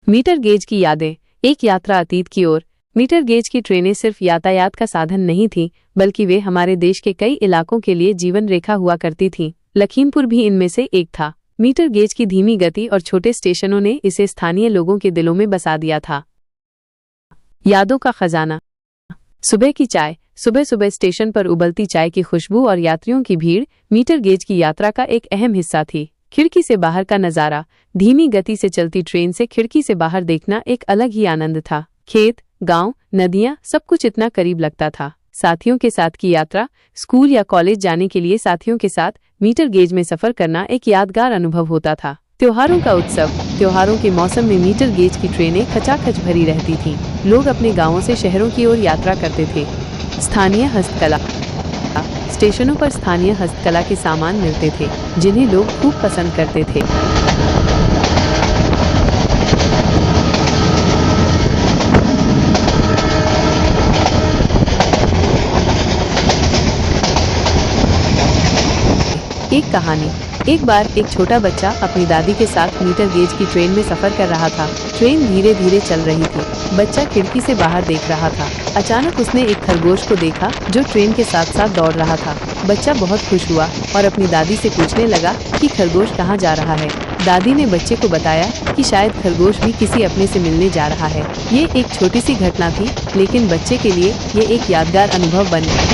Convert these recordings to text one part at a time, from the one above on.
Metre gauge की यादें। एक यात्रा अतीत की ओर। मीटर गेज की ट्रेनें सिर्फ यातायात का साधन नहीं थीं, बल्कि वे हमारे देश के कई इलाकों के लिए जीवन रेखा हुआ करती थीं। लखीमपुर भी इनमें से एक था। मीटर गेज की धीमी गति और छोटे स्टेशनों ने इसे स्थानीय लोगों के दिलों में बसा दिया था। यादों का खजाना। सुबह की चाय। सुबह सुबह स्टेशन पर उबलती चाय की खुशबू और यात्रियों की भीड़ मीटर गेज की यात्रा का एक अहम हिस्सा थी। खिड़की से बाहर का नज़ारा। धीमी गति से चलती ट्रेन से खिड़की से बाहर देखना एक अलग ही आनंद था। खेत, गांव, नदियां, सब कुछ इतना करीब लगता था। साथियों के साथ की यात्रा। स्कूल या कॉलेज जाने के लिए साथियों के साथ मीटर गेज में सफर करना एक यादगार अनुभव होता था। त्योहारों का उत्सव। त्योहारों के मौसम में मीटर गेज की ट्रेनें खचाखच भरी रहती थीं। लोग अपने गांवों से शहरों की ओर यात्रा करते थे। स्थानीय हस्तकला। स्टेशनों पर स्थानीय हस्तकला के सामान मिलते थे, जिन्हें लोग खूब पसंद करते थे। एक कहानी। एक बार एक छोटा बच्चा अपनी दादी के साथ मीटर गेज की ट्रेन में सफर कर रहा था। ट्रेन धीरे धीरे चल रही थी। बच्चा खिड़की से बाहर देख रहा था। अचानक उसने एक खरगोश को देखा जो ट्रेन के साथ साथ दौड़ रहा था। बच्चा बहुत खुश हुआ और अपनी दादी से पूछने लगा कि खरगोश कहाँ जा रहा है। दादी ने बच्चे को बताया कि शायद खरगोश भी किसी अपने से मिलने जा रहा है। ये एक छोटी सी घटना थी, लेकिन बच्चे के लिए ये एक यादगार अनुभव बन गई।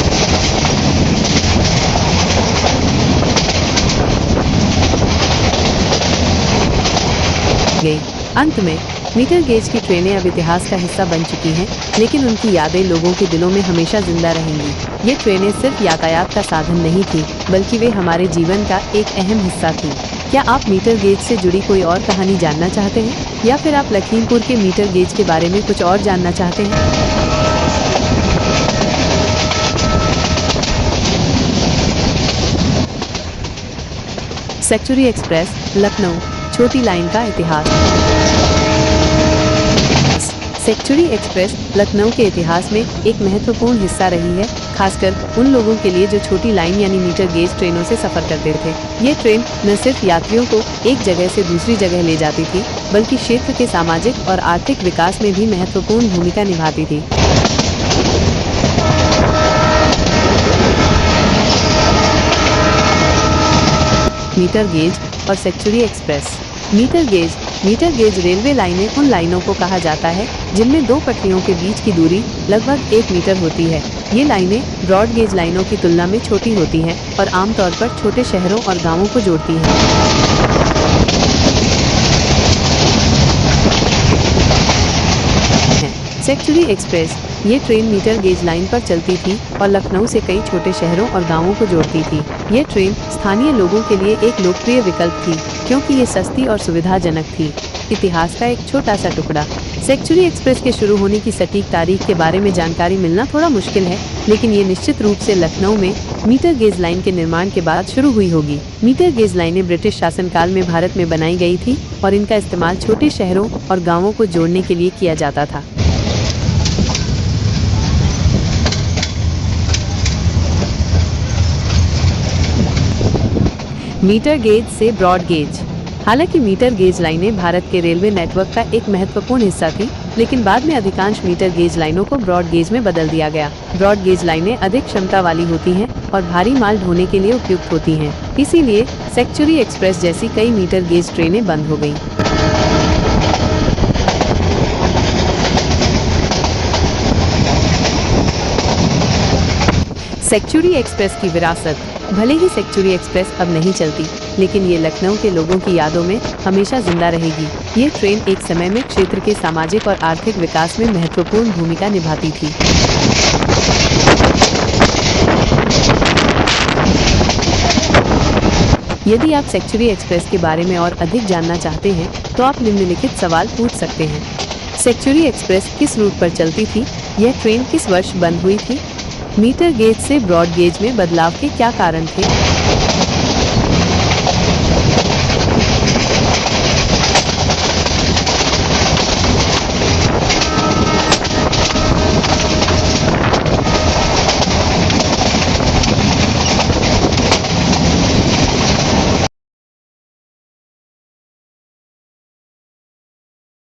अंत में मीटर गेज की ट्रेनें अब इतिहास का हिस्सा बन चुकी हैं, लेकिन उनकी यादें लोगों के दिलों में हमेशा जिंदा रहेंगी। ये ट्रेनें सिर्फ यातायात का साधन नहीं थी, बल्कि वे हमारे जीवन का एक अहम हिस्सा थी। क्या आप मीटर गेज से जुड़ी कोई और कहानी जानना चाहते हैं, या फिर आप लखीमपुर के मीटर गेज के बारे में कुछ और जानना चाहते हैं? Century Express, Lucknow. छोटी लाइन का इतिहास। सेंचुरी एक्सप्रेस लखनऊ के इतिहास में एक महत्वपूर्ण हिस्सा रही है, खासकर उन लोगों के लिए जो छोटी लाइन यानी मीटर गेज ट्रेनों से सफर करते थे। ये ट्रेन न सिर्फ यात्रियों को एक जगह से दूसरी जगह ले जाती थी, बल्कि क्षेत्र के सामाजिक और आर्थिक विकास में भी महत्वपूर्ण भूमिका निभाती थी। मीटर गेज और Century Express. Metre gauge railway लाइनें उन लाइनों को कहा जाता है जिनमें दो पटरियों के बीच की दूरी लगभग 1 मीटर होती है। ये लाइनें ब्रॉड गेज लाइनों की तुलना में छोटी होती हैं और आमतौर पर छोटे शहरों और गांवों को जोड़ती हैं। Century Express. ये ट्रेन मीटर गेज लाइन पर चलती थी और लखनऊ से कई छोटे शहरों और गांवों को जोड़ती थी। ये ट्रेन स्थानीय लोगों के लिए एक लोकप्रिय विकल्प थी, क्योंकि ये सस्ती और सुविधाजनक थी। इतिहास का एक छोटा सा टुकड़ा। सेंचुरी एक्सप्रेस के शुरू होने की सटीक तारीख के बारे में जानकारी मिलना थोड़ा मुश्किल है, लेकिन ये निश्चित रूप से लखनऊ में मीटर गेज लाइन के निर्माण के बाद शुरू हुई होगी। मीटर गेज लाइनें ब्रिटिश शासनकाल में भारत में बनाई गई थी और इनका इस्तेमाल छोटे शहरों और गाँवों को जोड़ने के लिए किया जाता था। मीटर गेज से ब्रॉड गेज। हालांकि मीटर गेज लाइनें भारत के रेलवे नेटवर्क का एक महत्वपूर्ण हिस्सा थी, लेकिन बाद में अधिकांश मीटर गेज लाइनों को ब्रॉड गेज में बदल दिया गया। ब्रॉड गेज लाइनें अधिक क्षमता वाली होती हैं और भारी माल ढोने के लिए उपयुक्त होती हैं। इसीलिए सेंचुरी एक्सप्रेस जैसी कई मीटर गेज ट्रेनें बंद हो गईं। सेंचुरी एक्सप्रेस की विरासत। भले ही सेंचुरी एक्सप्रेस अब नहीं चलती, लेकिन ये लखनऊ के लोगों की यादों में हमेशा जिंदा रहेगी। ये ट्रेन एक समय में क्षेत्र के सामाजिक और आर्थिक विकास में महत्वपूर्ण भूमिका निभाती थी। यदि आप सेंचुरी एक्सप्रेस के बारे में और अधिक जानना चाहते हैं, तो आप निम्नलिखित सवाल पूछ सकते हैं। सेंचुरी एक्सप्रेस किस रूट पर चलती थी? यह ट्रेन किस वर्ष बंद हुई थी? मीटर गेज से ब्रॉड गेज में बदलाव के क्या कारण थे?